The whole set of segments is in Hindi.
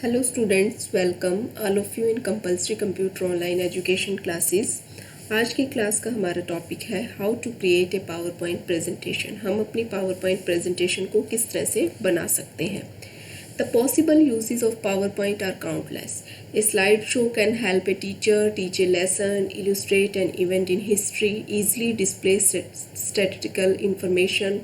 Hello students, welcome all of you in compulsory computer online education classes। आज की क्लास का हमारा टॉपिक है how to create a PowerPoint presentation. हम अपनी पावर पॉइंट प्रेजेंटेशन को किस तरह से बना सकते हैं। The possible uses of PowerPoint are countless. A slideshow can help a teacher teach a lesson, illustrate an event in history, easily display statistical information,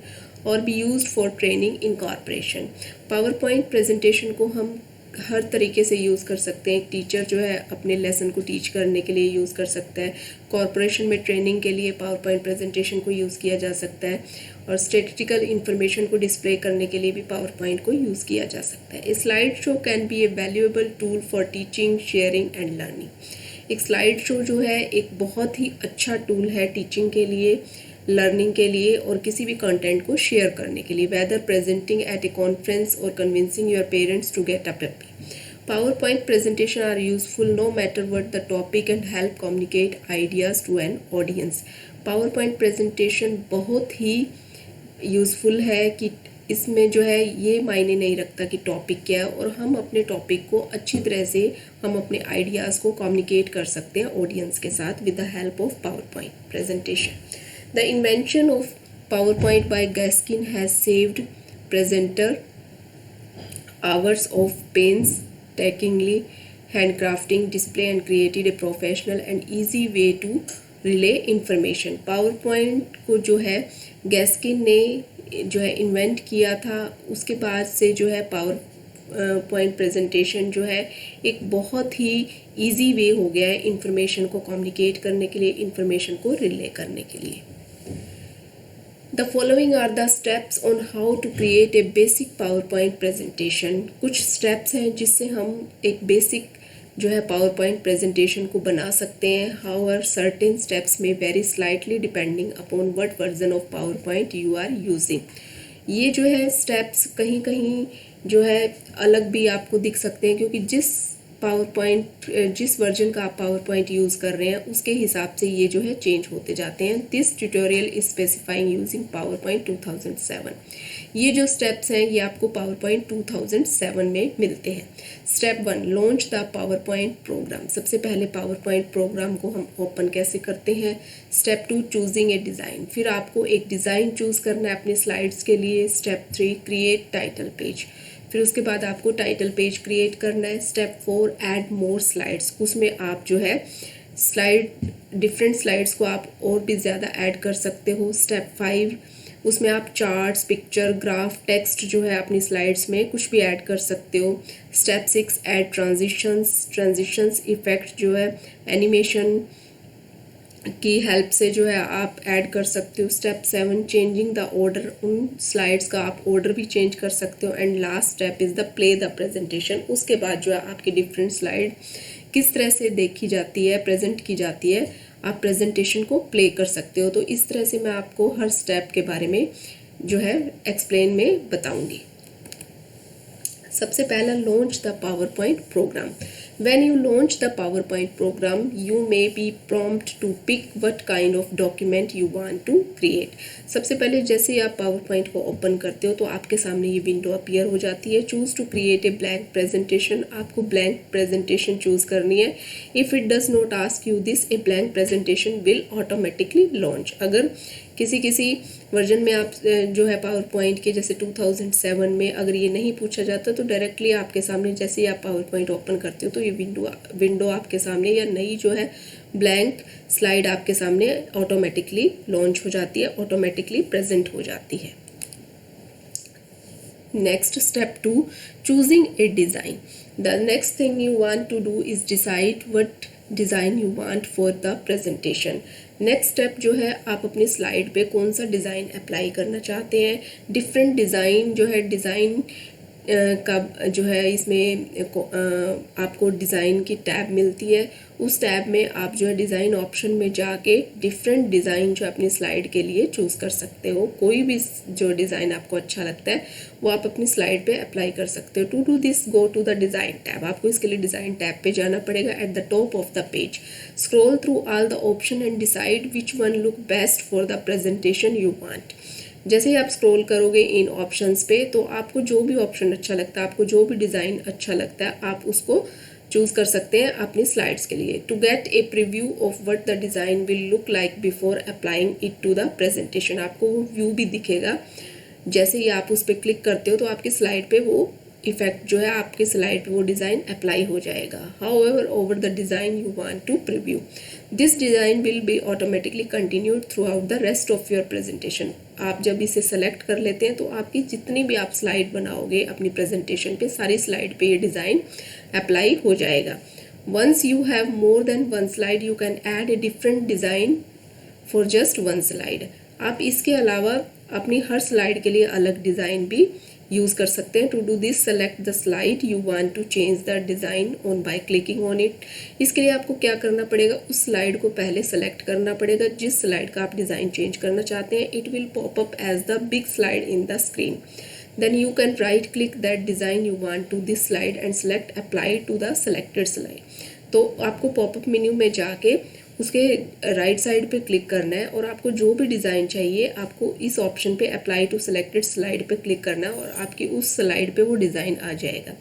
और be used for training in corporation। PowerPoint presentation को हम हर तरीके से यूज़ कर सकते हैं। एक टीचर जो है अपने लेसन को टीच करने के लिए यूज़ कर सकता है, कॉरपोरेशन में ट्रेनिंग के लिए पावर पॉइंट प्रेजेंटेशन को यूज़ किया जा सकता है, और स्टैटिस्टिकल इन्फॉर्मेशन को डिस्प्ले करने के लिए भी पावर पॉइंट को यूज़ किया जा सकता है। A slide show can be a valuable tool for teaching, sharing and learning. एक स्लाइड शो जो है एक बहुत ही अच्छा टूल है टीचिंग के लिए, लर्निंग के लिए और किसी भी कंटेंट को शेयर करने के लिए, whether presenting at a conference और convincing your parents to get up happy. PowerPoint presentation are useful no matter what the topic and help communicate ideas to an audience। PowerPoint presentation बहुत ही यूज़फुल है कि इसमें जो है ये मायने नहीं रखता कि टॉपिक क्या है, और हम अपने टॉपिक को अच्छी तरह से हम अपने आइडियाज़ को कम्युनिकेट कर सकते हैं ऑडियंस के साथ with the help of PowerPoint presentation। The invention of PowerPoint by Gaskin has saved presenter hours of painstakingly handcrafting display and created a professional and easy way to relay information। PowerPoint को जो है गैस्किन ने जो है इन्वेंट किया था, उसके बाद से जो है पावर पॉइंट प्रेजेंटेशन जो है एक बहुत ही इजी वे हो गया है इंफॉर्मेशन को कम्युनिकेट करने के लिए, इंफॉर्मेशन को रिले करने के लिए। The following are the steps on how to create a basic PowerPoint presentation। कुछ steps हैं जिससे हम एक basic जो है PowerPoint presentation को बना सकते हैं। However, certain steps may vary slightly depending upon what version of PowerPoint you are using। ये जो है steps कहीं कहीं जो है अलग भी आपको दिख सकते हैं, क्योंकि जिस वर्जन का आप पावर पॉइंट यूज़ कर रहे हैं उसके हिसाब से ये जो है चेंज होते जाते हैं। This tutorial is specifying using power point 2007। ये जो स्टेप्स हैं ये आपको पावर पॉइंट 2007 में मिलते हैं। Step 1, launch the power point program. सबसे पहले पावर पॉइंट प्रोग्राम को हम ओपन कैसे करते हैं। Step 2, choosing a design. फिर आपको एक डिज़ाइन चूज़ करना है अपने स्लाइड्स के लिए। Step 3, create title page. फिर उसके बाद आपको टाइटल पेज क्रिएट करना है। Step 4, add more slides. उसमें आप जो है डिफरेंट स्लाइड्स को आप और भी ज़्यादा ऐड कर सकते हो। स्टेप 5, उसमें आप चार्ट्स, पिक्चर, ग्राफ, टेक्स्ट जो है अपनी स्लाइड्स में कुछ भी ऐड कर सकते हो। स्टेप 6, ऐड ट्रांजिशंस इफेक्ट जो है एनिमेशन की हेल्प से जो है आप ऐड कर सकते हो। Step 7, changing the order. उन स्लाइड्स का आप ऑर्डर भी चेंज कर सकते हो। And last step is the play the presentation. उसके बाद जो है आपकी डिफरेंट स्लाइड किस तरह से देखी जाती है, प्रेजेंट की जाती है, आप प्रेजेंटेशन को प्ले कर सकते हो। तो इस तरह से मैं आपको हर स्टेप के बारे में जो है एक्सप्लेन में बताऊंगी। सबसे पहला, launch the power point program. When you launch the PowerPoint program, you may be prompted to pick what kind of document you want to create। सबसे पहले जैसे ही आप PowerPoint को ओपन करते हो तो आपके सामने ये विंडो अपीयर हो जाती है। Choose to create a blank presentation. आपको ब्लैंक प्रेजेंटेशन चूज़ करनी है। If it does not ask you this, a blank presentation will automatically launch. अगर किसी वर्जन में आप जो है पावर पॉइंट के जैसे 2007 में अगर ये नहीं पूछा जाता तो डायरेक्टली आपके सामने जैसे ही आप पावर पॉइंट ओपन करते हो तो ये विंडो आपके सामने या नई जो है ब्लैंक स्लाइड आपके सामने ऑटोमेटिकली लॉन्च हो जाती है, ऑटोमेटिकली प्रेजेंट हो जाती है। Next, step 2, choosing a design. The next thing you want to do is decide what design you want for the presentation. Next step जो है आप अपनी स्लाइड पे कौन सा डिज़ाइन अप्लाई करना चाहते हैं। डिफरेंट डिज़ाइन जो है डिज़ाइन का जो है इसमें आपको डिज़ाइन की टैब मिलती है। उस टैब में आप जो है डिज़ाइन ऑप्शन में जाके डिफरेंट डिज़ाइन जो अपनी स्लाइड के लिए चूज़ कर सकते हो। कोई भी जो डिज़ाइन आपको अच्छा लगता है वो आप अपनी स्लाइड पे अप्लाई कर सकते हो। To do this, go to the design tab. आपको इसके लिए डिज़ाइन टैब पे जाना पड़ेगा। At the top of the page, scroll through all the option and decide which one look best for the presentation you want. जैसे ही आप स्क्रॉल करोगे इन ऑप्शंस पे तो आपको जो भी ऑप्शन अच्छा लगता है, आपको जो भी डिज़ाइन अच्छा लगता है, आप उसको चूज़ कर सकते हैं अपनी स्लाइड्स के लिए। To get a preview of what the design will look like before applying it to the presentation, आपको वो व्यू भी दिखेगा। जैसे ही आप उस पर क्लिक करते हो तो आपकी स्लाइड पे वो इफेक्ट जो है आपके स्लाइड पे वो डिज़ाइन अप्लाई हो जाएगा। However over the design you want to preview, this design will be automatically continued throughout the rest of your presentation. आप जब इसे सेलेक्ट कर लेते हैं तो आपकी जितनी भी आप स्लाइड बनाओगे अपनी प्रेजेंटेशन पे, सारी स्लाइड पे ये डिज़ाइन अप्लाई हो जाएगा। Once you have more than one slide you can add a different design for just one slide. आप इसके अलावा अपनी हर स्लाइड के लिए अलग डिज़ाइन भी यूज़ कर सकते हैं। To do this select the slide you want to change the design on by clicking on it. इसके लिए आपको क्या करना पड़ेगा, उस स्लाइड को पहले सेलेक्ट करना पड़ेगा जिस स्लाइड का आप डिज़ाइन चेंज करना चाहते हैं। It will pop up as the big slide in the screen. Then you can right click that design you want to this slide and select apply to the selected slide। तो आपको पॉपअप मेन्यू में जाके उसके राइट साइड पे क्लिक करना है और आपको जो भी डिज़ाइन चाहिए आपको इस ऑप्शन पे अप्लाई टू सेलेक्टेड स्लाइड पे क्लिक करना है और आपकी उस स्लाइड पे वो डिज़ाइन आ जाएगा।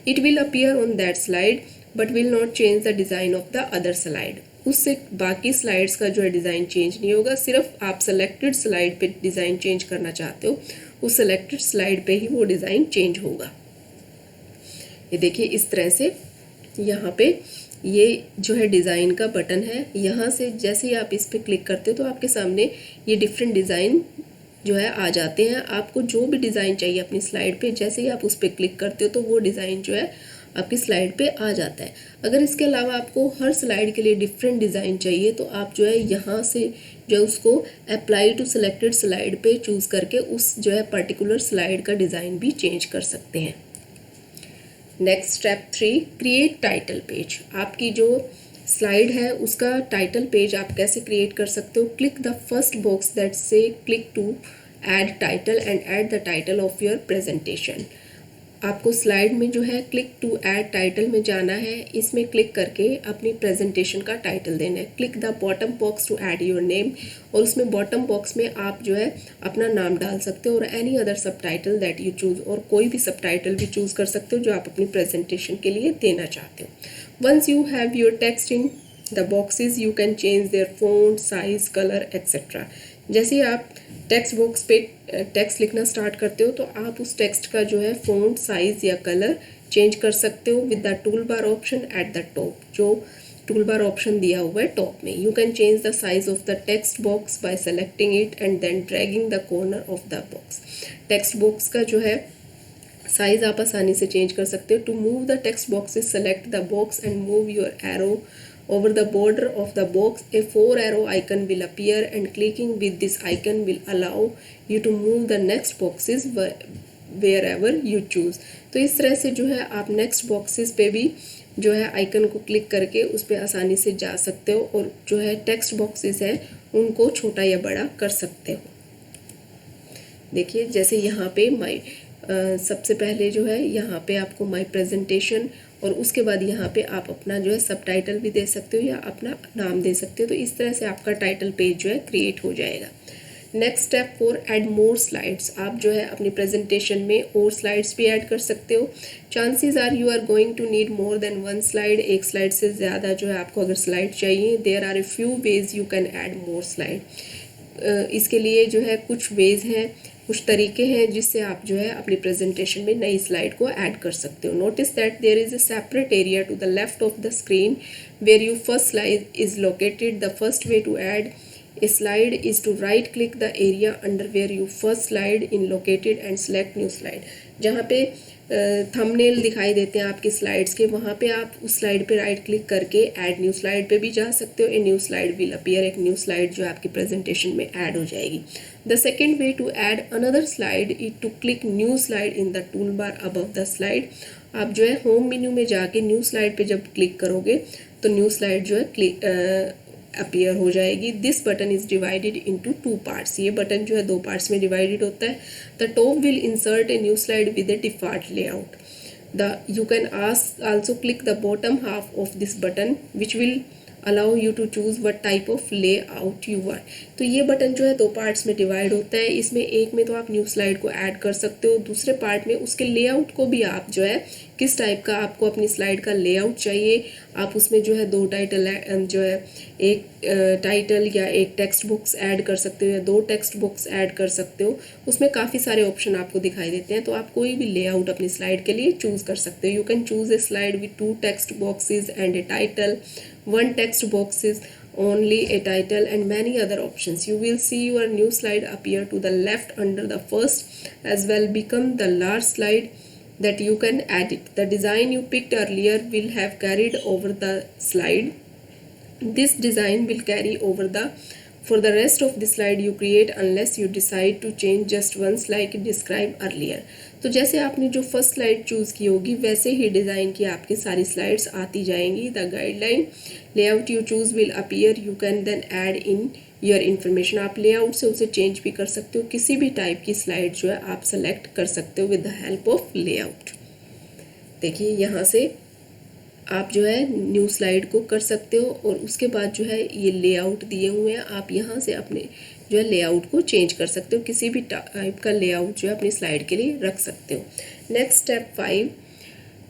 It will appear on that slide but will not change the design of the other slide. उससे बाकी स्लाइड्स का जो है डिज़ाइन चेंज नहीं होगा, सिर्फ आप सेलेक्टेड स्लाइड पे डिज़ाइन चेंज करना चाहते हो उस सेलेक्टेड स्लाइड पे ही वो डिज़ाइन चेंज होगा। ये देखिए इस तरह से यहाँ पे ये जो है डिज़ाइन का बटन है, यहाँ से जैसे ही आप इस पर क्लिक करते हो तो आपके सामने ये डिफरेंट डिज़ाइन जो है आ जाते हैं। आपको जो भी डिज़ाइन चाहिए अपनी स्लाइड पे, जैसे ही आप उस पर क्लिक करते हो तो वो डिज़ाइन जो है आपकी स्लाइड पे आ जाता है। अगर इसके अलावा आपको हर स्लाइड के लिए डिफरेंट डिज़ाइन चाहिए तो आप जो है यहाँ से जो उसको अप्लाई टू सेलेक्टेड स्लाइड पे चूज़ करके उस जो है पर्टिकुलर स्लाइड का डिज़ाइन भी चेंज कर सकते हैं। Next step 3, create title page. आपकी जो स्लाइड है उसका टाइटल पेज आप कैसे क्रिएट कर सकते हो। Click the first box that say click to add title and add the title of your presentation. आपको स्लाइड में जो है क्लिक टू ऐड टाइटल में जाना है, इसमें क्लिक करके अपनी प्रेजेंटेशन का टाइटल देना है। Click the bottom box to add your name, और उसमें बॉटम बॉक्स में आप जो है अपना नाम डाल सकते हो और एनी अदर सब टाइटल दैट यू चूज़, और कोई भी सब टाइटल भी चूज़ कर सकते हो जो आप अपनी प्रेजेंटेशन के लिए देना चाहते हो। Once you have your text in the boxes you can change their font, size, colour etcetera. जैसे ही आप टेक्स्ट बॉक्स पे टेक्स्ट लिखना स्टार्ट करते हो तो आप उस टेक्स्ट का जो है फॉन्ट, साइज या कलर चेंज कर सकते हो with the tool bar option at the top. जो टूल बार ऑप्शन दिया हुआ है टॉप में, you can change the size of the text box by selecting it and then dragging the corner of the box. Text box का जो है साइज आप आसानी से चेंज कर सकते हो। To move the text boxes select the box and move your arrow over the border of the box. A 4 arrow icon will appear and clicking with this icon will allow you to move the next boxes wherever you choose। तो इस तरह से जो है आप नेक्स्ट बॉक्सेस पे भी जो है आइकन को क्लिक करके उस पर आसानी से जा सकते हो और जो है टेक्स्ट बॉक्सेस हैं उनको छोटा या बड़ा कर सकते हो। देखिए जैसे यहाँ पे माई सबसे पहले जो है यहाँ पे आपको माई प्रेजेंटेशन, और उसके बाद यहाँ पे आप अपना जो है सब टाइटल भी दे सकते हो या अपना नाम दे सकते हो। तो इस तरह से आपका टाइटल पेज जो है क्रिएट हो जाएगा। Next step 4, add more slides. आप जो है अपनी प्रेजेंटेशन में और स्लाइड्स भी ऐड कर सकते हो। Chances are you are going to need more than one slide. एक स्लाइड से ज़्यादा जो है आपको अगर स्लाइड चाहिए, there are a few ways you can add more slide. इसके लिए जो है कुछ वेज हैं, कुछ तरीके हैं जिससे आप जो है अपनी प्रेजेंटेशन में नई स्लाइड को ऐड कर सकते हो। Notice that there is a separate area to the left of the screen where you first slide is located. The first way to add a slide is to right click the area under where you first slide in located and select new slide। जहाँ पे थंबनेल दिखाई देते हैं आपकी स्लाइड्स के, वहाँ पे आप उस स्लाइड पे राइट क्लिक करके ऐड न्यू स्लाइड पे भी जा सकते हो। A new slide will appear, एक न्यू स्लाइड जो आपकी प्रेजेंटेशन में ऐड हो जाएगी। The second way to add another slide is to click new slide in the tool bar above the slide. आप जो है होम मेन्यू में जाके न्यू स्लाइड पे जब क्लिक करोगे तो न्यू स्लाइड जो है अपीयर हो जाएगी। This button is divided into 2 parts. ये बटन जो है 2 पार्ट्स में डिवाइडेड होता है। The top will insert a new slide with a default layout. You can also click the bottom half of this button which will allow you to choose what type of layout you want. तो ये बटन जो है दो पार्ट्स में डिवाइड होता है। इसमें एक में तो आप न्यू स्लाइड को ऐड कर सकते हो, दूसरे पार्ट में उसके लेआउट को भी आप जो है किस टाइप का आपको अपनी स्लाइड का लेआउट चाहिए, आप उसमें जो है दो टाइटल जो है एक टाइटल या एक टेक्स्ट बुक्स ऐड कर सकते हो या दो टेक्स्ट बुक्स ऐड कर सकते हो। उसमें काफ़ी सारे ऑप्शन आपको दिखाई देते हैं, तो आप कोई भी लेआउट अपनी स्लाइड के लिए चूज़ कर सकते हो। You can choose A slide with 2 text boxes and A title, 1 text boxes, only a title, and many other options. You will see your new slide appear to the left under the first as well become the large slide that you can edit. The design you picked earlier will have carried over the slide. This design will carry over the for the rest of the slide you create unless you decide to change just once like described earlier. तो जैसे आपने जो फर्स्ट स्लाइड चूज़ की होगी वैसे ही डिज़ाइन की आपकी सारी स्लाइड्स आती जाएंगी। The guideline layout you choose will appear, you can then add in your information. आप लेआउट से उसे चेंज भी कर सकते हो, किसी भी टाइप की स्लाइड जो है आप सेलेक्ट कर सकते हो with the help of layout. देखिए यहाँ से आप जो है न्यू स्लाइड को कर सकते हो और उसके बाद जो है ये लेआउट दिए हुए हैं, आप यहाँ से अपने जो है लेआउट को चेंज कर सकते हो, किसी भी टाइप का लेआउट जो है अपनी स्लाइड के लिए रख सकते हो। Next step 5,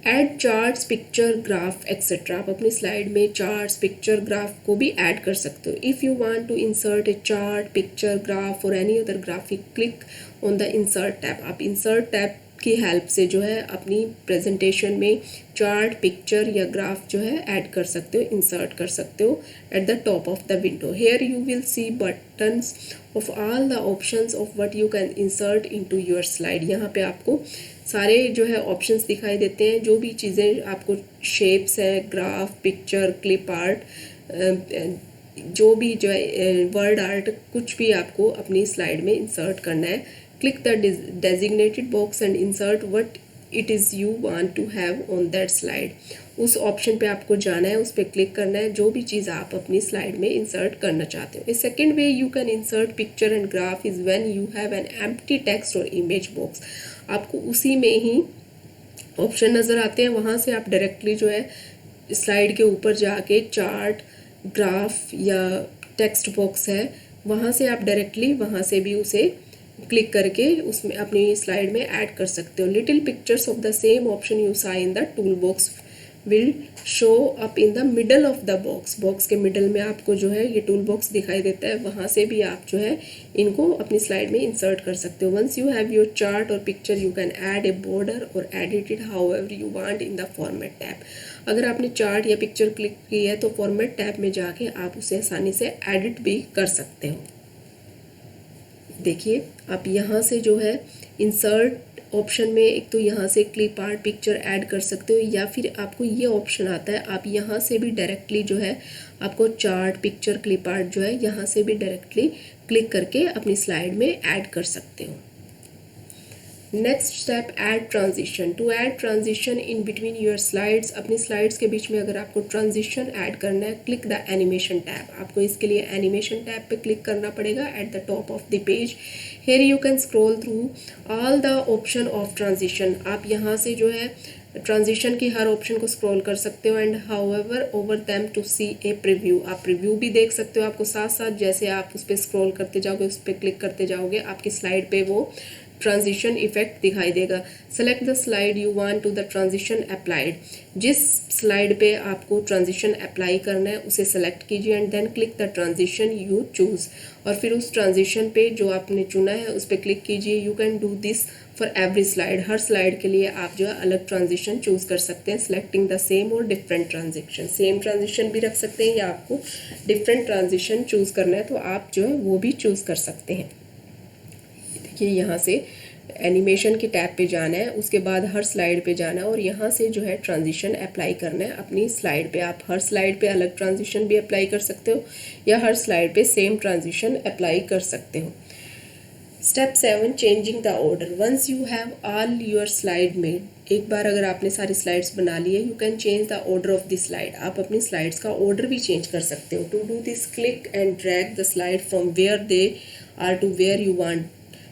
add charts, picture, graph etcetera. आप अपनी स्लाइड में चार्ट्स, पिक्चर, ग्राफ को भी ऐड कर सकते हो। If you want to insert a chart, picture, graph or any other graphic, click on the insert tab. आप इंसर्ट टैब की हेल्प से जो है अपनी प्रेजेंटेशन में चार्ट, पिक्चर या ग्राफ जो है ऐड कर सकते हो, इंसर्ट कर सकते हो at the top of the window. Here you will see buttons of all the options of what you can insert into your slide. यहाँ पे आपको सारे जो है ऑप्शंस दिखाई देते हैं, जो भी चीज़ें आपको शेप्स है, ग्राफ, पिक्चर, क्लिप आर्ट, जो भी जो है वर्ड आर्ट, कुछ भी आपको अपनी स्लाइड में इंसर्ट करना है। Click the designated box and insert what it is you want to have on that slide. उस ऑप्शन पे आपको जाना है, उस पर क्लिक करना है, जो भी चीज़ आप अपनी स्लाइड में इंसर्ट करना चाहते हो। A second way you can insert picture and graph is when you have an empty text or image box. आपको उसी में ही ऑप्शन नज़र आते हैं, वहाँ से आप डायरेक्टली जो है स्लाइड के ऊपर जाके चार्ट, ग्राफ या टेक्स्ट बॉक्स है, वहाँ से आप डायरेक्टली वहाँ से भी उसे क्लिक करके उसमें अपनी स्लाइड में ऐड कर सकते हो। Little pictures of the same option you saw in the tool box will show up in the middle of the box. Box के मिडल में आपको जो है ये टूल बॉक्स दिखाई देता है, वहाँ से भी आप जो है इनको अपनी स्लाइड में इंसर्ट कर सकते हो। Once you have your chart or picture you can add a border or edit it however you want in the format tab. अगर आपने चार्ट या पिक्चर क्लिक की है तो फॉर्मेट टैब में जाके आप उसे आसानी से एडिट भी कर सकते हो। देखिए आप यहाँ से जो है इंसर्ट ऑप्शन में एक तो यहाँ से क्लिप आर्ट, पिक्चर ऐड कर सकते हो, या फिर आपको ये ऑप्शन आता है आप यहाँ से भी डायरेक्टली जो है आपको चार्ट, पिक्चर, क्लिप आर्ट जो है यहाँ से भी डायरेक्टली क्लिक करके अपनी स्लाइड में ऐड कर सकते हो। Next step, add transition. To add transition in between your slides. अपनी स्लाइड्स के बीच में अगर आपको ट्रांजिशन ऐड करना है, क्लिक द एनिमेशन टैब। आपको इसके लिए एनिमेशन टैब पे क्लिक करना पड़ेगा at the top of the page. Here you can scroll through all the option of transition. आप यहाँ से जो है ट्रांजिशन की हर ऑप्शन को स्क्रॉल कर सकते हो and however over them to see a preview. आप प्रीव्यू भी देख सकते हो। आपको साथ साथ जैसे आप उस पर स्क्रॉल करते जाओगे, उस पर क्लिक करते जाओगे, आपकी स्लाइड पे वो ट्रांजिशन इफेक्ट दिखाई देगा। Select the slide you want to the transition applied. जिस स्लाइड पे आपको ट्रांजिशन अप्लाई करना है उसे सेलेक्ट कीजिए and then click the transition you choose. और फिर उस ट्रांजिशन पे जो आपने चुना है उस पर क्लिक कीजिए। You can do this for every slide. हर स्लाइड के लिए आप जो है अलग ट्रांजिशन चूज़ कर सकते हैं, सेलेक्टिंग द सेम और डिफरेंट ट्रांजिशन। सेम ट्रांजिशन भी रख सकते हैं या आपको डिफरेंट ट्रांजिशन चूज़ करना है तो आप जो है वो भी चूज़ कर सकते हैं। देखिए यहाँ से एनिमेशन के टैब पे जाना है, उसके बाद हर स्लाइड पे जाना है और यहाँ से जो है ट्रांजिशन अप्लाई करना है अपनी स्लाइड पे। आप हर स्लाइड पे अलग ट्रांजिशन भी अप्लाई कर सकते हो या हर स्लाइड पे सेम ट्रांजिशन अप्लाई कर सकते हो। Step 7, changing the order. Once you have all your slide made. एक बार अगर आपने सारी स्लाइड्स बना ली है, you can change the order of the slide. आप अपनी स्लाइड्स का ऑर्डर भी चेंज कर सकते हो। To do this, click and drag the slide from where they are to where you want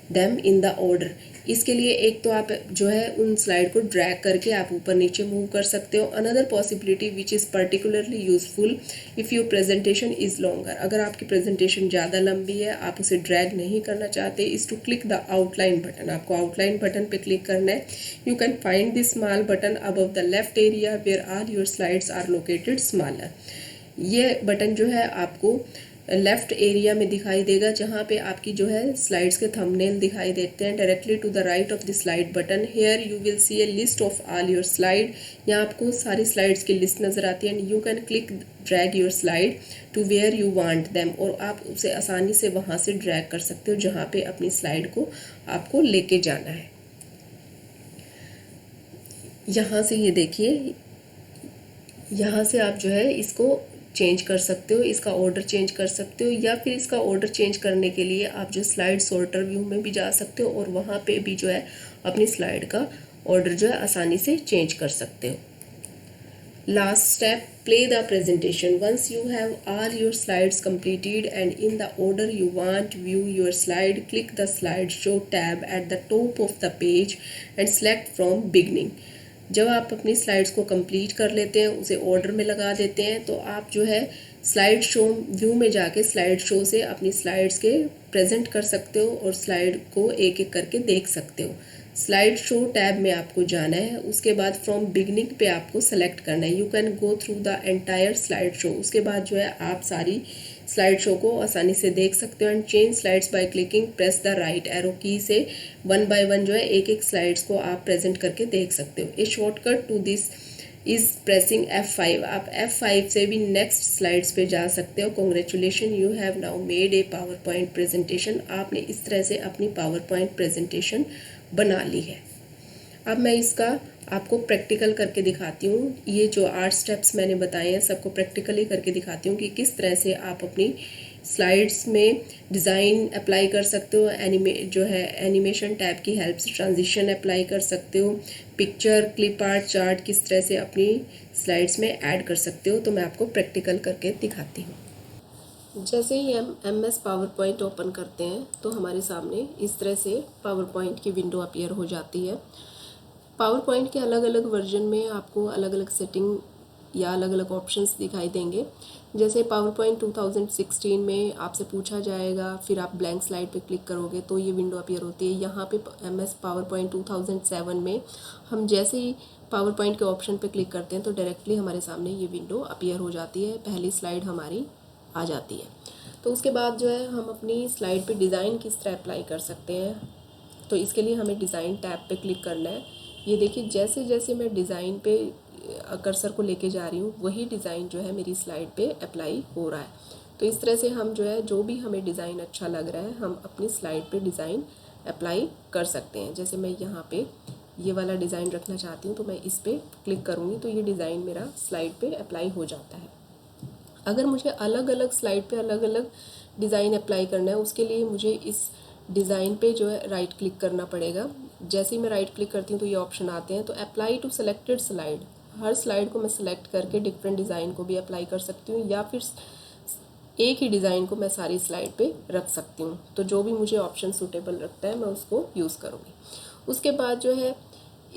them in the order। इसके लिए एक तो आप जो है उन स्लाइड को ड्रैग करके आप ऊपर नीचे मूव कर सकते हो। Another possibility which is particularly useful if your presentation is longer, अगर आपकी प्रेजेंटेशन ज़्यादा लंबी है, आप उसे ड्रैग नहीं करना चाहते, is to click the outline button. आपको आउटलाइन बटन पे क्लिक करना है। You can find this small button above the left area where all your slides are located smaller. ये बटन जो है आपको लेफ्ट एरिया में दिखाई देगा, जहाँ पे आपकी जो है स्लाइड्स के थंबनेल दिखाई देते हैं। Directly to the right of the slide button here you will see a list of all your slide. यहाँ आपको सारी स्लाइड्स की लिस्ट नज़र आती है। And you can click drag your slide to where you want them, और आप उसे आसानी से वहाँ से ड्रैग कर सकते हो जहाँ पे अपनी स्लाइड को आपको लेके जाना है। यहाँ से ये देखिए, यहाँ से आप जो है इसको चेंज कर सकते हो, इसका ऑर्डर चेंज कर सकते हो, या फिर इसका ऑर्डर चेंज करने के लिए आप जो स्लाइड सॉर्टर व्यू में भी जा सकते हो और वहाँ पे भी जो है अपनी स्लाइड का ऑर्डर जो है आसानी से चेंज कर सकते हो। Last step, play the presentation. Once you have all your slides completed and in the order you want view your slide, click the slide show tab at the top of the page and select from beginning। जब आप अपनी स्लाइड्स को कंप्लीट कर लेते हैं, उसे ऑर्डर में लगा देते हैं, तो आप जो है स्लाइड शो व्यू में जाके स्लाइड शो से अपनी स्लाइड्स के प्रेजेंट कर सकते हो और स्लाइड को एक एक करके देख सकते हो। स्लाइड शो टैब में आपको जाना है, उसके बाद फ्रॉम बिगनिंग पे आपको सेलेक्ट करना है। You can go through the entire slide show. उसके बाद जो है आप सारी स्लाइड शो को आसानी से देख सकते हो। And change slides by clicking press the right arrow की से वन बाय वन जो है एक एक स्लाइड्स को आप प्रेजेंट करके देख सकते हो। A shortcut to this is pressing F5। आप F5 से भी नेक्स्ट स्लाइड्स पे जा सकते हो। Congratulation, you have now made a PowerPoint presentation. आपने इस तरह से अपनी पावर पॉइंट प्रेजेंटेशन बना ली है। अब मैं इसका आपको प्रैक्टिकल करके दिखाती हूँ। ये जो 8 स्टेप्स मैंने बताए हैं सबको प्रैक्टिकली करके दिखाती हूँ कि किस तरह से आप अपनी स्लाइड्स में डिज़ाइन अप्लाई कर सकते हो। जो है एनिमेशन टैब की हेल्प से ट्रांजिशन अप्लाई कर सकते हो। पिक्चर, क्लिप आर्ट, चार्ट किस तरह से अपनी स्लाइड्स में ऐड कर सकते हो, तो मैं आपको प्रैक्टिकल करके दिखाती हूँ। जैसे ही हम MS पावर पॉइंट ओपन करते हैं तो हमारे सामने इस तरह से पावर पॉइंट की विंडो अपीयर हो जाती है। पावर पॉइंट के अलग अलग वर्जन में आपको अलग अलग सेटिंग या अलग अलग ऑप्शंस दिखाई देंगे। जैसे पावर पॉइंट 2016 में आपसे पूछा जाएगा, फिर आप ब्लैंक स्लाइड पे क्लिक करोगे तो ये विंडो अपीयर होती है। यहाँ पे MS पावर पॉइंट 2007 में हम जैसे ही पावर पॉइंट के ऑप्शन पे क्लिक करते हैं तो डायरेक्टली हमारे सामने ये विंडो अपीयर हो जाती है, पहली स्लाइड हमारी आ जाती है। तो उसके बाद जो है हम अपनी स्लाइड पे डिज़ाइन किस तरह अप्लाई कर सकते हैं, तो इसके लिए हमें डिज़ाइन टैब पे क्लिक करना है। ये देखिए, जैसे जैसे मैं डिज़ाइन पे कर्सर को लेके जा रही हूँ वही डिज़ाइन जो है मेरी स्लाइड पे अप्लाई हो रहा है। तो इस तरह से हम जो है जो भी हमें डिज़ाइन अच्छा लग रहा है हम अपनी स्लाइड पे डिज़ाइन अप्लाई कर सकते हैं। जैसे मैं यहाँ पे ये वाला डिज़ाइन रखना चाहती हूँ तो मैं इस पर क्लिक करूँगी तो ये डिज़ाइन मेरा स्लाइड पे अप्लाई हो जाता है। अगर मुझे अलग अलग स्लाइड पे अलग अलग डिज़ाइन अप्लाई करना है, उसके लिए मुझे इस डिज़ाइन पे जो है राइट क्लिक करना पड़ेगा। जैसे ही मैं राइट क्लिक करती हूँ तो ये ऑप्शन आते हैं। तो अप्लाई टू सेलेक्टेड स्लाइड, हर स्लाइड को मैं सेलेक्ट करके डिफरेंट डिज़ाइन को भी अप्लाई कर सकती हूँ, या फिर एक ही डिज़ाइन को मैं सारी स्लाइड पे रख सकती हूँ। तो जो भी मुझे ऑप्शन सूटेबल लगता है मैं उसको यूज़ करूँगी। उसके बाद जो है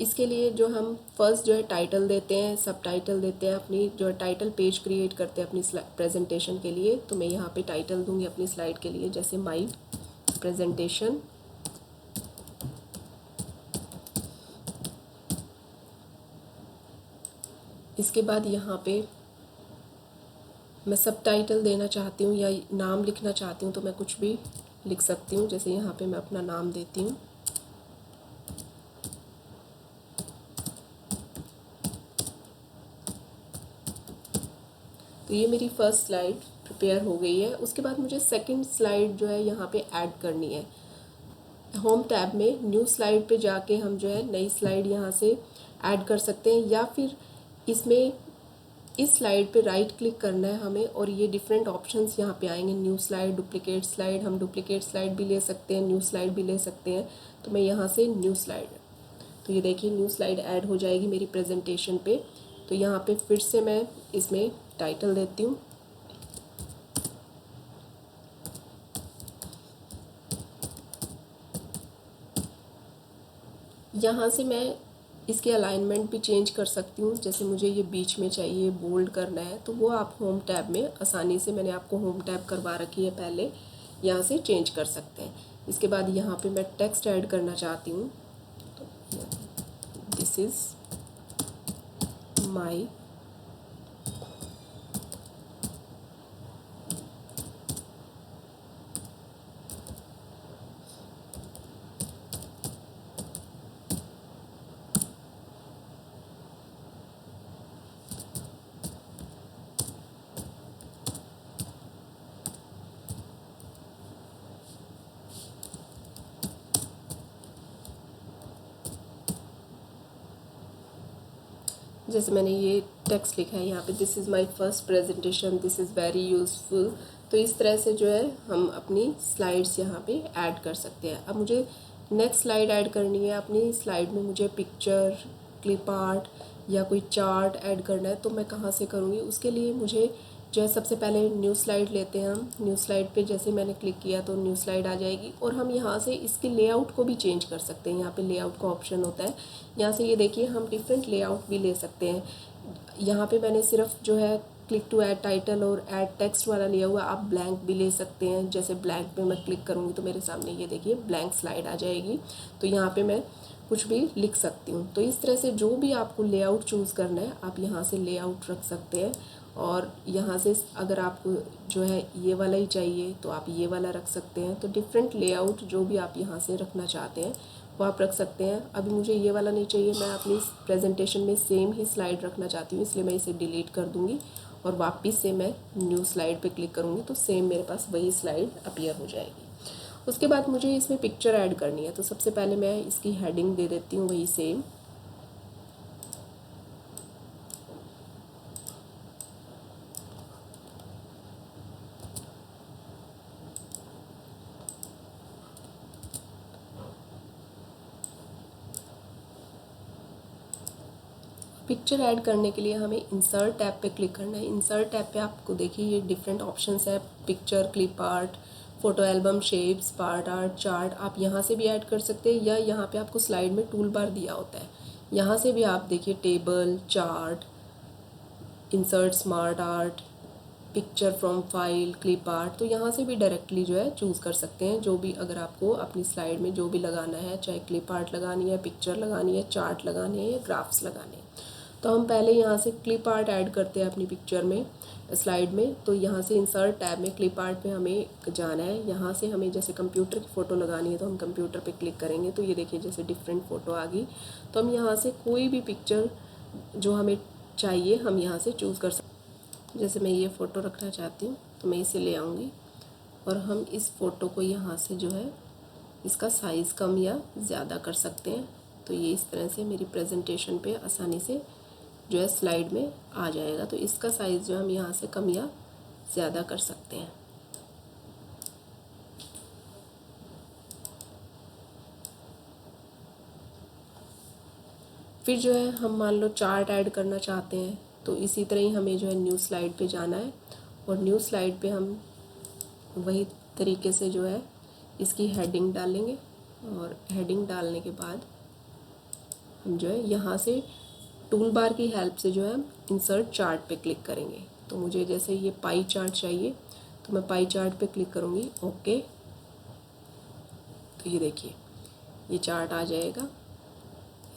इसके लिए जो हम फर्स्ट जो है टाइटल देते हैं, सब टाइटल देते हैं, अपनी जो है टाइटल पेज क्रिएट करते हैं अपनी प्रेजेंटेशन के लिए। तो मैं यहाँ पे टाइटल दूँगी अपनी स्लाइड के लिए, जैसे माई प्रेजेंटेशन। इसके बाद यहाँ पे मैं सब टाइटल देना चाहती हूँ या नाम लिखना चाहती हूँ तो मैं कुछ भी लिख सकती हूँ। जैसे यहाँ पे मैं अपना नाम देती हूँ। तो ये मेरी फर्स्ट स्लाइड प्रिपेयर हो गई है। उसके बाद मुझे सेकंड स्लाइड जो है यहाँ पे ऐड करनी है। होम टैब में न्यू स्लाइड पे जाके हम जो है नई स्लाइड यहाँ से ऐड कर सकते हैं, या फिर इसमें इस स्लाइड पे राइट क्लिक करना है हमें और ये डिफरेंट ऑप्शंस यहाँ पे आएंगे। न्यू स्लाइड, डुप्लीकेट स्लाइड, हम डुप्लीकेट स्लाइड भी ले सकते हैं, न्यू स्लाइड भी ले सकते हैं। तो मैं यहाँ से न्यू स्लाइड, तो ये देखिए न्यू स्लाइड ऐड हो जाएगी मेरी प्रेजेंटेशन पे। तो यहाँ पे फिर से मैं इसमें टाइटल देती हूँ। यहाँ से मैं इसके अलाइनमेंट भी चेंज कर सकती हूँ। जैसे मुझे ये बीच में चाहिए, बोल्ड करना है, तो वो आप होम टैब में आसानी से, मैंने आपको होम टैब करवा रखी है पहले, यहाँ से चेंज कर सकते हैं। इसके बाद यहाँ पे मैं टेक्स्ट ऐड करना चाहती हूँ, तो दिस इज़ माई जैसे मैंने ये टेक्स्ट लिखा है यहाँ पे, this is my first presentation, this is very useful. तो इस तरह से जो है हम अपनी स्लाइड्स यहाँ पे ऐड कर सकते हैं। अब मुझे नेक्स्ट स्लाइड ऐड करनी है। अपनी स्लाइड में मुझे पिक्चर, क्लिप आर्ट या कोई चार्ट ऐड करना है, तो मैं कहाँ से करूँगी? उसके लिए मुझे जो है सबसे पहले न्यू स्लाइड लेते हैं हम। न्यू स्लाइड पे जैसे मैंने क्लिक किया तो न्यू स्लाइड आ जाएगी, और हम यहाँ से इसके लेआउट को भी चेंज कर सकते हैं। यहाँ पे लेआउट का ऑप्शन होता है, यहाँ से ये देखिए हम डिफरेंट लेआउट भी ले सकते हैं। यहाँ पे मैंने सिर्फ जो है क्लिक टू ऐड टाइटल और ऐड टेक्स्ट वाला लिया हुआ, आप ब्लैंक भी ले सकते हैं। जैसे ब्लैंक पे मैं क्लिक करूँगी तो मेरे सामने ये देखिए ब्लैंक स्लाइड आ जाएगी, तो यहाँ पे मैं कुछ भी लिख सकती हूँ। तो इस तरह से जो भी आपको लेआउट चूज़ करना है, आप यहाँ से लेआउट रख सकते हैं। और यहाँ से अगर आपको जो है ये वाला ही चाहिए तो आप ये वाला रख सकते हैं। तो डिफरेंट लेआउट जो भी आप यहाँ से रखना चाहते हैं वो आप रख सकते हैं। अभी मुझे ये वाला नहीं चाहिए, मैं अपनी प्रेजेंटेशन में सेम ही स्लाइड रखना चाहती हूँ, इसलिए मैं इसे डिलीट कर दूँगी और वापस से मैं न्यू स्लाइड पे क्लिक करूँगी तो सेम मेरे पास वही स्लाइड अपीयर हो जाएगी। उसके बाद मुझे इसमें पिक्चर ऐड करनी है, तो सबसे पहले मैं इसकी हेडिंग दे देती हूँ वही सेम। पिक्चर ऐड करने के लिए हमें इंसर्ट टैब पे क्लिक करना है। इंसर्ट टैब पे आपको देखिए ये डिफरेंट ऑप्शंस है, picture, clip art, photo album, shapes, part art, chart. आप यहाँ से भी ऐड कर सकते हैं, या यहाँ पे आपको स्लाइड में टूल बार दिया होता है, यहाँ से भी आप देखिए table, chart, insert smart art, picture from file, clip art, तो यहाँ से भी डायरेक्टली जो है चूज़ कर सकते हैं। जो भी अगर आपको अपनी स्लाइड में जो भी लगाना है, चाहे क्लिप आर्ट लगानी है, पिक्चर लगानी है, चार्ट लगानी है या ग्राफ्स लगाने हैं, तो हम पहले यहाँ से क्लिप आर्ट ऐड करते हैं अपनी पिक्चर में, स्लाइड में। तो यहाँ से इंसर्ट टैब में क्लिप आर्ट पे हमें जाना है। यहाँ से हमें जैसे कंप्यूटर की फ़ोटो लगानी है तो हम कंप्यूटर पे क्लिक करेंगे, तो ये देखिए जैसे डिफरेंट फ़ोटो आ गई। तो हम यहाँ से कोई भी पिक्चर जो हमें चाहिए हम यहाँ से चूज़ कर सकते हैं। जैसे मैं ये फ़ोटो रखना चाहती हूँ तो मैं इसे ले आऊँगी और हम इस फ़ोटो को यहाँ से जो है इसका साइज़ कम या ज़्यादा कर सकते हैं। तो ये इस तरह से मेरी प्रेजेंटेशन पे आसानी से जो है स्लाइड में आ जाएगा। तो इसका साइज़ जो हम यहाँ से कम या ज़्यादा कर सकते हैं। फिर जो है हम मान लो चार्ट ऐड करना चाहते हैं, तो इसी तरह ही हमें जो है न्यू स्लाइड पे जाना है और न्यू स्लाइड पे हम वही तरीके से जो है इसकी हेडिंग डालेंगे, और हेडिंग डालने के बाद हम जो है यहाँ से टूल बार की हेल्प से जो है इंसर्ट चार्ट पे क्लिक करेंगे। तो मुझे जैसे ये पाई चार्ट चाहिए तो मैं पाई चार्ट पे क्लिक करूँगी, ओके। तो ये देखिए ये चार्ट आ जाएगा।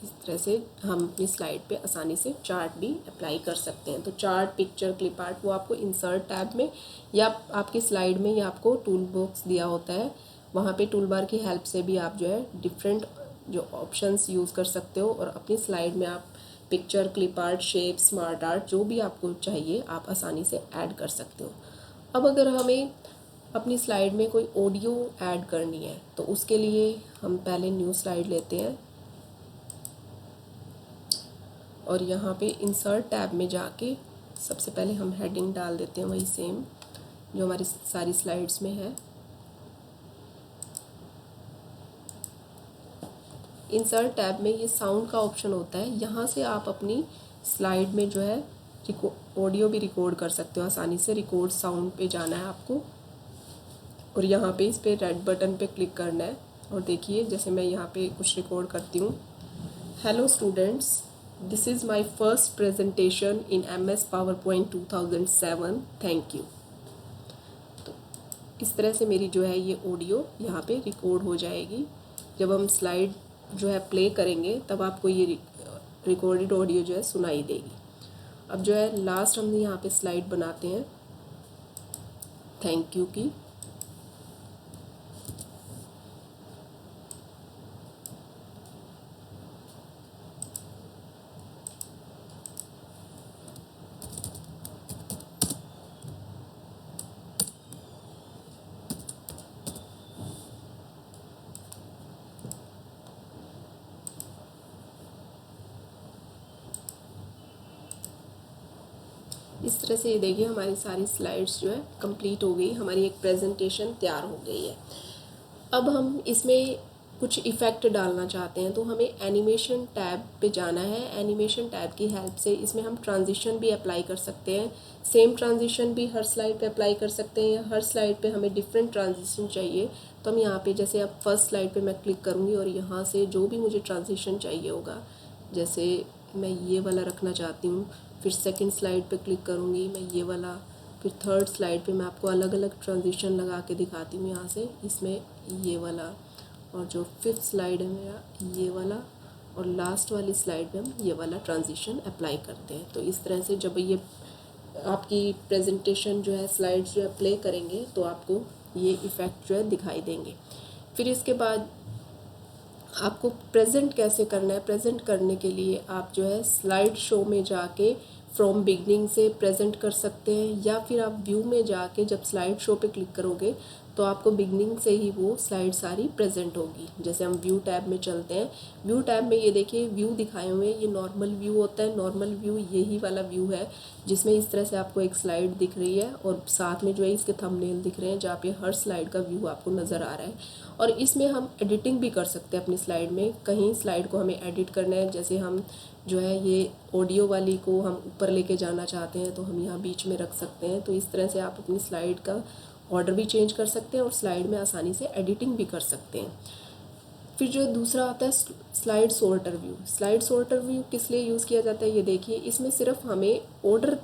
इस तरह से हम अपनी स्लाइड पे आसानी से चार्ट भी अप्लाई कर सकते हैं। तो चार्ट, पिक्चर, क्लिप आर्ट वो आपको इंसर्ट टैब में या आपकी स्लाइड में या आपको टूल बॉक्स दिया होता है, वहाँ पे टूल बार की हेल्प से भी आप जो है डिफरेंट जो ऑप्शंस यूज़ कर सकते हो और अपनी स्लाइड में आप picture, clip art, shape, smart art जो भी आपको चाहिए आप आसानी से ऐड कर सकते हो। अब अगर हमें अपनी स्लाइड में कोई ऑडियो ऐड करनी है तो उसके लिए हम पहले न्यू स्लाइड लेते हैं और यहाँ पे इंसर्ट टैब में जाके सबसे पहले हम हेडिंग डाल देते हैं वही सेम जो हमारी सारी स्लाइड्स में है। इंसर्ट टैब में ये साउंड का ऑप्शन होता है, यहाँ से आप अपनी स्लाइड में जो है ऑडियो भी रिकॉर्ड कर सकते हो आसानी से। रिकॉर्ड साउंड पे जाना है आपको और यहाँ पे इस पर रेड बटन पे क्लिक करना है और देखिए जैसे मैं यहाँ पे कुछ रिकॉर्ड करती हूँ Hello students, this is my first presentation in MS PowerPoint 2007. Thank you. तो इस तरह से मेरी जो है ये ऑडियो यहाँ पे रिकॉर्ड हो जाएगी। जब हम स्लाइड जो है प्ले करेंगे तब आपको ये रिकॉर्डेड ऑडियो जो है सुनाई देगी। अब जो है लास्ट हम यहाँ पे स्लाइड बनाते हैं थैंक यू की। इस तरह से ये देखिए हमारी सारी स्लाइड्स जो है कंप्लीट हो गई, हमारी एक प्रेजेंटेशन तैयार हो गई है। अब हम इसमें कुछ इफ़ेक्ट डालना चाहते हैं तो हमें एनिमेशन टैब पे जाना है। एनिमेशन टैब की हेल्प से इसमें हम ट्रांजिशन भी अप्लाई कर सकते हैं। सेम ट्रांजिशन भी हर स्लाइड पे अप्लाई कर सकते हैं या हर स्लाइड पे हमें डिफरेंट ट्रांजिशन चाहिए तो हम यहाँ पे जैसे अब फर्स्ट स्लाइड पे मैं क्लिक करूँगी और यहाँ से जो भी मुझे ट्रांजिशन चाहिए होगा, जैसे मैं ये वाला रखना चाहती हूँ, फिर सेकंड स्लाइड पे क्लिक करूँगी मैं ये वाला, फिर थर्ड स्लाइड पे मैं आपको अलग अलग ट्रांजिशन लगा के दिखाती हूँ। यहाँ से इसमें ये वाला, और जो फिफ्थ स्लाइड है मेरा ये वाला, और लास्ट वाली स्लाइड पे हम ये वाला ट्रांजिशन अप्लाई करते हैं। तो इस तरह से जब ये आपकी प्रेजेंटेशन जो है स्लाइड्स जो है प्ले करेंगे तो आपको ये इफ़ेक्ट जो है दिखाई देंगे। फिर इसके बाद आपको प्रेजेंट कैसे करना है। प्रेजेंट करने के लिए आप जो है स्लाइड शो में जाके फ्रॉम बिगनिंग से प्रेजेंट कर सकते हैं, या फिर आप व्यू में जाके जब स्लाइड शो पे क्लिक करोगे तो आपको बिगनिंग से ही वो स्लाइड सारी प्रेजेंट होगी। जैसे हम व्यू टैब में चलते हैं, व्यू टैब में ये देखिए व्यू दिखाए हुए हैं, ये नॉर्मल व्यू होता है। नॉर्मल व्यू यही वाला व्यू है जिसमें इस तरह से आपको एक स्लाइड दिख रही है और साथ में जो है इसके थंबनेल दिख रहे हैं जहाँ पे हर स्लाइड का व्यू आपको नज़र आ रहा है। और इसमें हम एडिटिंग भी कर सकते हैं अपनी स्लाइड में। कहीं स्लाइड को हमें एडिट करना है, जैसे हम जो है ये ऑडियो वाली को हम ऊपर लेके जाना चाहते हैं तो हम यहाँ बीच में रख सकते हैं। तो इस तरह से आप अपनी स्लाइड का ऑर्डर भी चेंज कर सकते हैं और स्लाइड में आसानी से एडिटिंग भी कर सकते हैं। फिर जो दूसरा आता है slide sorter view. Slide sorter view किस लिए यूज़ किया जाता है, ये देखिए इसमें सिर्फ हमें ऑर्डर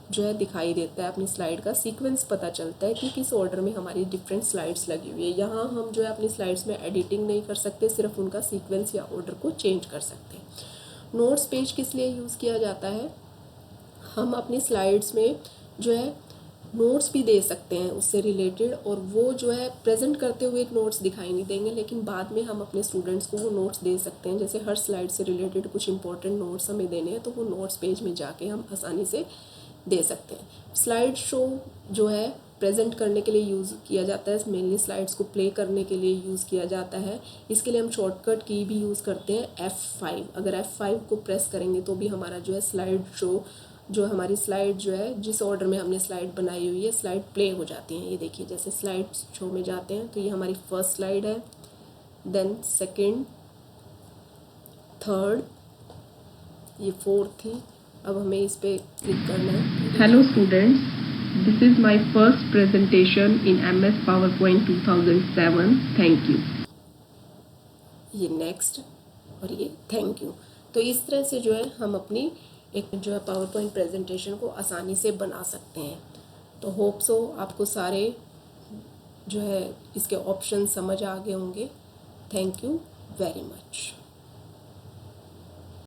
जो है दिखाई देता है, अपनी स्लाइड का सीक्वेंस पता चलता है कि किस ऑर्डर में हमारी डिफरेंट स्लाइड्स लगी हुई है। यहाँ हम जो है अपनी स्लाइड्स में एडिटिंग नहीं कर सकते, सिर्फ उनका सीक्वेंस या ऑर्डर को चेंज कर सकते हैं। नोट्स पेज किस लिए यूज़ किया जाता है, हम अपनी स्लाइड्स में जो है नोट्स भी दे सकते हैं उससे रिलेटेड, और वो जो है प्रेजेंट करते हुए नोट्स दिखाई नहीं देंगे लेकिन बाद में हम अपने स्टूडेंट्स को वो नोट्स दे सकते हैं। जैसे हर स्लाइड से रिलेटेड कुछ इंपॉर्टेंट नोट्स हमें देने हैं तो वो नोट्स पेज में जाके हम आसानी से दे सकते हैं। स्लाइड शो जो है प्रेजेंट करने के लिए यूज़ किया जाता है, मेनली स्लाइड्स को प्ले करने के लिए यूज़ किया जाता है। इसके लिए हम शॉर्टकट की भी यूज़ करते हैं F5। अगर F5 को प्रेस करेंगे तो भी हमारा जो है स्लाइड शो, जो हमारी स्लाइड जो है जिस ऑर्डर में हमने स्लाइड बनाई हुई है स्लाइड प्ले हो जाती हैं। ये देखिए जैसे स्लाइड शो में जाते हैं तो ये हमारी फर्स्ट स्लाइड है, देन सेकंड, थर्ड, ये फोर्थ थी। अब हमें इस पर क्लिक करना है। Hello students, this is my first presentation in MS PowerPoint 2007। Thank you. ये नेक्स्ट और ये थैंक यू। तो इस तरह से जो है हम अपनी एक जो है पावर पॉइंट प्रेजेंटेशन को आसानी से बना सकते हैं। तो होप सो आपको सारे जो है इसके ऑप्शन समझ आ गए होंगे। Thank you very much.